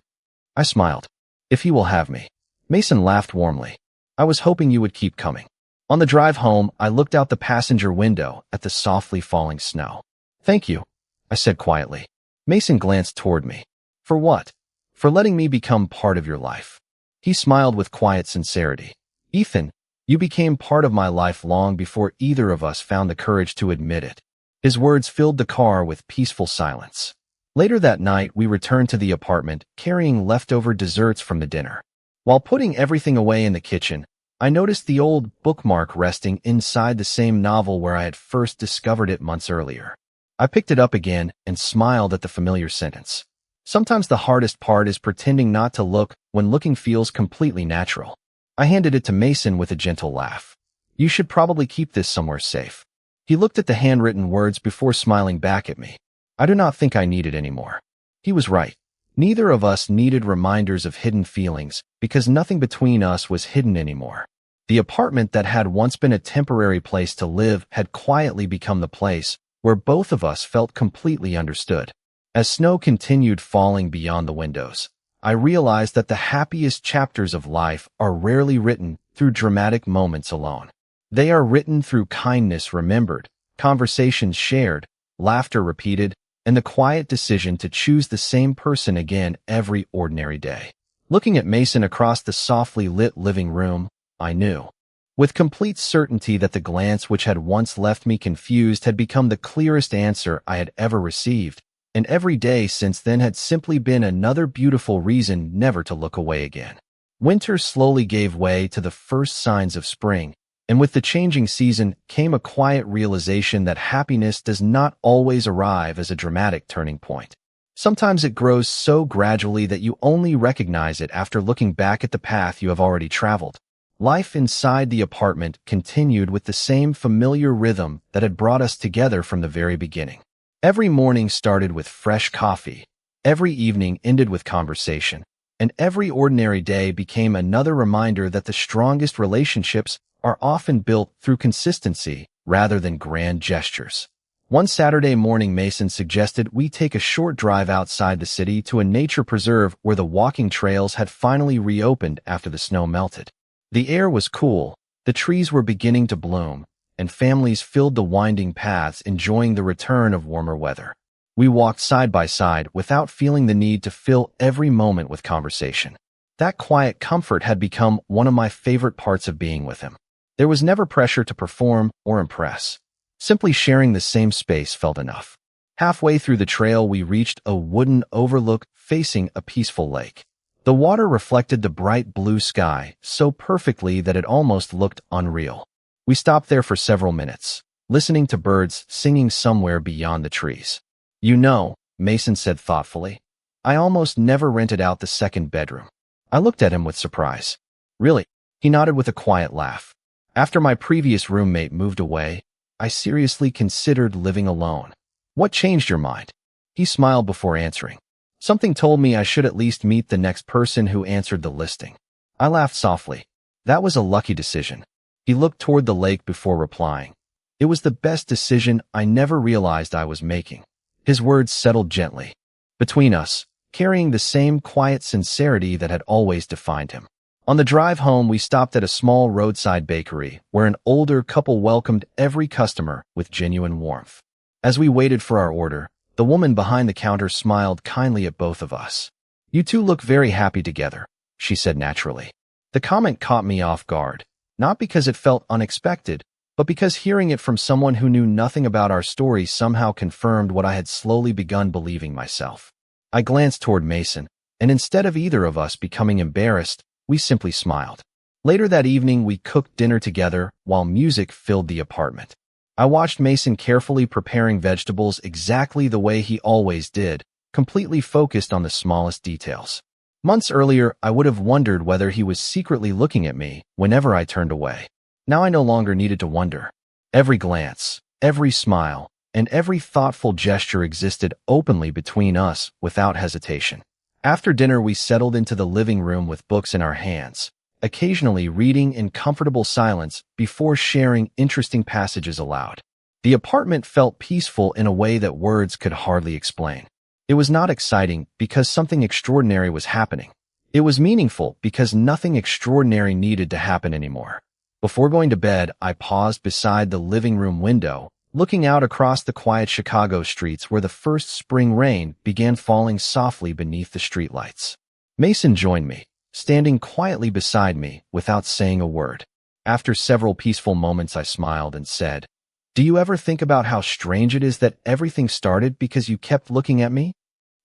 [SPEAKER 1] I smiled. "If he will have me." Mason laughed warmly. "I was hoping you would keep coming." On the drive home, I looked out the passenger window at the softly falling snow. "Thank you," I said quietly. Mason glanced toward me. "For what?" "For letting me become part of your life." He smiled with quiet sincerity. "Ethan, you became part of my life long before either of us found the courage to admit it." His words filled the car with peaceful silence. Later that night, we returned to the apartment, carrying leftover desserts from the dinner. While putting everything away in the kitchen, I noticed the old bookmark resting inside the same novel where I had first discovered it months earlier. I picked it up again and smiled at the familiar sentence. "Sometimes the hardest part is pretending not to look when looking feels completely natural." I handed it to Mason with a gentle laugh. "You should probably keep this somewhere safe." He looked at the handwritten words before smiling back at me. I do not think I need it anymore. He was right. Neither of us needed reminders of hidden feelings because nothing between us was hidden anymore. The apartment that had once been a temporary place to live had quietly become the place where both of us felt completely understood. As snow continued falling beyond the windows, I realized that the happiest chapters of life are rarely written through dramatic moments alone. They are written through kindness remembered, conversations shared, laughter repeated, and the quiet decision to choose the same person again every ordinary day. Looking at Mason across the softly lit living room, I knew, with complete certainty, that the glance which had once left me confused had become the clearest answer I had ever received, and every day since then had simply been another beautiful reason never to look away again. Winter slowly gave way to the first signs of spring, And with the changing season came a quiet realization that happiness does not always arrive as a dramatic turning point. Sometimes it grows so gradually that you only recognize it after looking back at the path you have already traveled. Life inside the apartment continued with the same familiar rhythm that had brought us together from the very beginning. Every morning started with fresh coffee, every evening ended with conversation, and every ordinary day became another reminder that the strongest relationships are often built through consistency rather than grand gestures. One Saturday morning, Mason suggested we take a short drive outside the city to a nature preserve where the walking trails had finally reopened after the snow melted. The air was cool, the trees were beginning to bloom, and families filled the winding paths enjoying the return of warmer weather. We walked side by side without feeling the need to fill every moment with conversation. That quiet comfort had become one of my favorite parts of being with him. There was never pressure to perform or impress. Simply sharing the same space felt enough. Halfway through the trail, we reached a wooden overlook facing a peaceful lake. The water reflected the bright blue sky so perfectly that it almost looked unreal. We stopped there for several minutes, listening to birds singing somewhere beyond the trees. You know, Mason said thoughtfully, I almost never rented out the second bedroom. I looked at him with surprise. Really? He nodded with a quiet laugh. After my previous roommate moved away, I seriously considered living alone. What changed your mind? He smiled before answering. Something told me I should at least meet the next person who answered the listing. I laughed softly. That was a lucky decision. He looked toward the lake before replying. It was the best decision I never realized I was making. His words settled gently between us, carrying the same quiet sincerity that had always defined him. On the drive home, we stopped at a small roadside bakery where an older couple welcomed every customer with genuine warmth. As we waited for our order, the woman behind the counter smiled kindly at both of us. You two look very happy together, she said naturally. The comment caught me off guard, not because it felt unexpected, but because hearing it from someone who knew nothing about our story somehow confirmed what I had slowly begun believing myself. I glanced toward Mason, and instead of either of us becoming embarrassed, we simply smiled. Later that evening, we cooked dinner together while music filled the apartment. I watched Mason carefully preparing vegetables exactly the way he always did, completely focused on the smallest details. Months earlier, I would have wondered whether he was secretly looking at me whenever I turned away. Now I no longer needed to wonder. Every glance, every smile, and every thoughtful gesture existed openly between us without hesitation. After dinner, we settled into the living room with books in our hands, occasionally reading in comfortable silence before sharing interesting passages aloud. The apartment felt peaceful in a way that words could hardly explain. It was not exciting because something extraordinary was happening. It was meaningful because nothing extraordinary needed to happen anymore. Before going to bed, I paused beside the living room window, looking out across the quiet Chicago streets where the first spring rain began falling softly beneath the streetlights. Mason joined me, standing quietly beside me without saying a word. After several peaceful moments, I smiled and said, "Do you ever think about how strange it is that everything started because you kept looking at me?"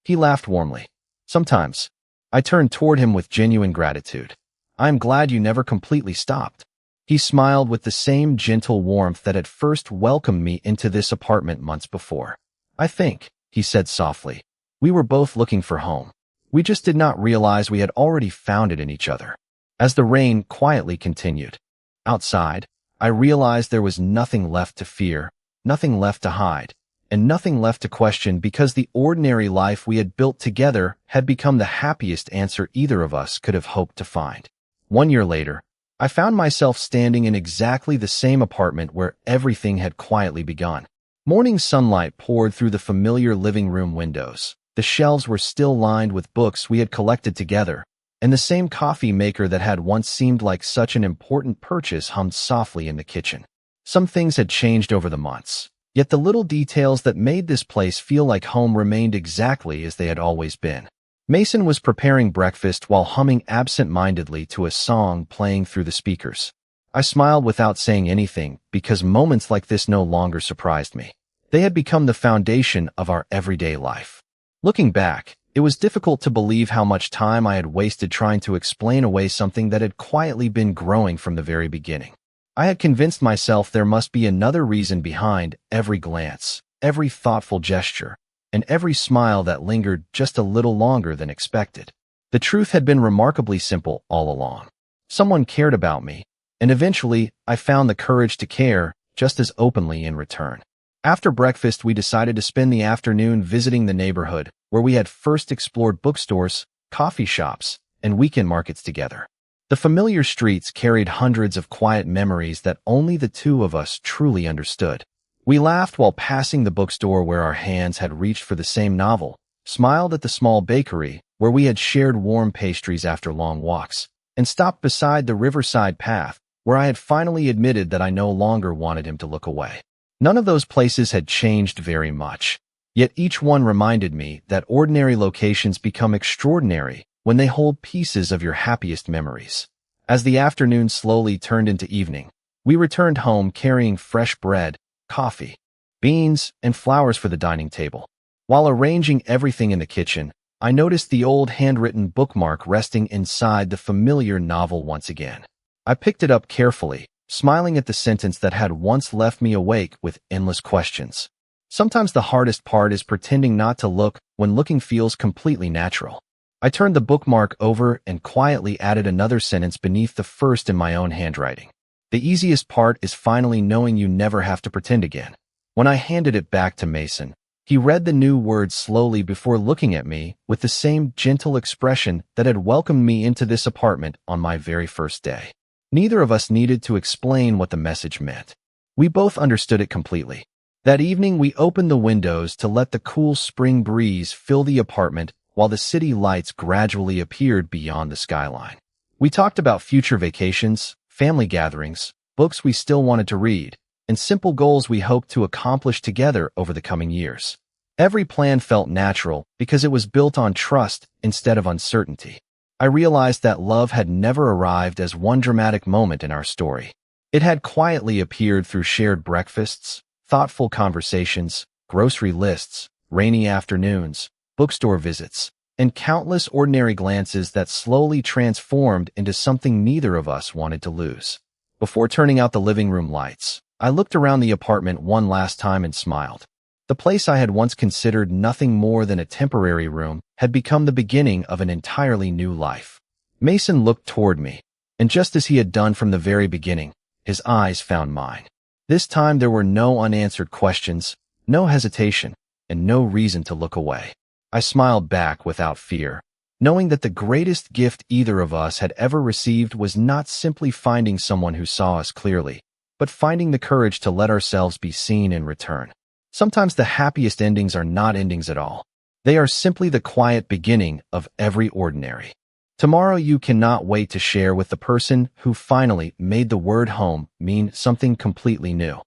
[SPEAKER 1] He laughed warmly. "Sometimes." I turned toward him with genuine gratitude. "I am glad you never completely stopped." He smiled with the same gentle warmth that had first welcomed me into this apartment months before. "I think," he said softly, "we were both looking for home. We just did not realize we had already found it in each other." As the rain quietly continued outside, I realized there was nothing left to fear, nothing left to hide, and nothing left to question because the ordinary life we had built together had become the happiest answer either of us could have hoped to find. 1 year later, I found myself standing in exactly the same apartment where everything had quietly begun. Morning sunlight poured through the familiar living room windows. The shelves were still lined with books we had collected together, and the same coffee maker that had once seemed like such an important purchase hummed softly in the kitchen. Some things had changed over the months, yet the little details that made this place feel like home remained exactly as they had always been. Mason was preparing breakfast while humming absent-mindedly to a song playing through the speakers. I smiled without saying anything because moments like this no longer surprised me. They had become the foundation of our everyday life. Looking back, it was difficult to believe how much time I had wasted trying to explain away something that had quietly been growing from the very beginning. I had convinced myself there must be another reason behind every glance, every thoughtful gesture, and every smile that lingered just a little longer than expected. The truth had been remarkably simple all along. Someone cared about me, and eventually I found the courage to care just as openly in return. After breakfast, we decided to spend the afternoon visiting the neighborhood where we had first explored bookstores, coffee shops, and weekend markets together. The familiar streets carried hundreds of quiet memories that only the two of us truly understood. We laughed while passing the bookstore where our hands had reached for the same novel, smiled at the small bakery where we had shared warm pastries after long walks, and stopped beside the riverside path where I had finally admitted that I no longer wanted him to look away. None of those places had changed very much, yet each one reminded me that ordinary locations become extraordinary when they hold pieces of your happiest memories. As the afternoon slowly turned into evening, we returned home carrying fresh bread, coffee, beans, and flowers for the dining table. While arranging everything in the kitchen, I noticed the old handwritten bookmark resting inside the familiar novel once again. I picked it up carefully, smiling at the sentence that had once left me awake with endless questions. Sometimes the hardest part is pretending not to look when looking feels completely natural. I turned the bookmark over and quietly added another sentence beneath the first in my own handwriting. The easiest part is finally knowing you never have to pretend again. When I handed it back to Mason, he read the new words slowly before looking at me with the same gentle expression that had welcomed me into this apartment on my very first day. Neither of us needed to explain what the message meant. We both understood it completely. That evening, we opened the windows to let the cool spring breeze fill the apartment while the city lights gradually appeared beyond the skyline. We talked about future vacations, family gatherings, books we still wanted to read, and simple goals we hoped to accomplish together over the coming years. Every plan felt natural because it was built on trust instead of uncertainty. I realized that love had never arrived as one dramatic moment in our story. It had quietly appeared through shared breakfasts, thoughtful conversations, grocery lists, rainy afternoons, bookstore visits, and countless ordinary glances that slowly transformed into something neither of us wanted to lose. Before turning out the living room lights, I looked around the apartment one last time and smiled. The place I had once considered nothing more than a temporary room had become the beginning of an entirely new life. Mason looked toward me, and just as he had done from the very beginning, his eyes found mine. This time there were no unanswered questions, no hesitation, and no reason to look away. I smiled back without fear, knowing that the greatest gift either of us had ever received was not simply finding someone who saw us clearly, but finding the courage to let ourselves be seen in return. Sometimes the happiest endings are not endings at all. They are simply the quiet beginning of every ordinary. Tomorrow you cannot wait to share with the person who finally made the word home mean something completely new.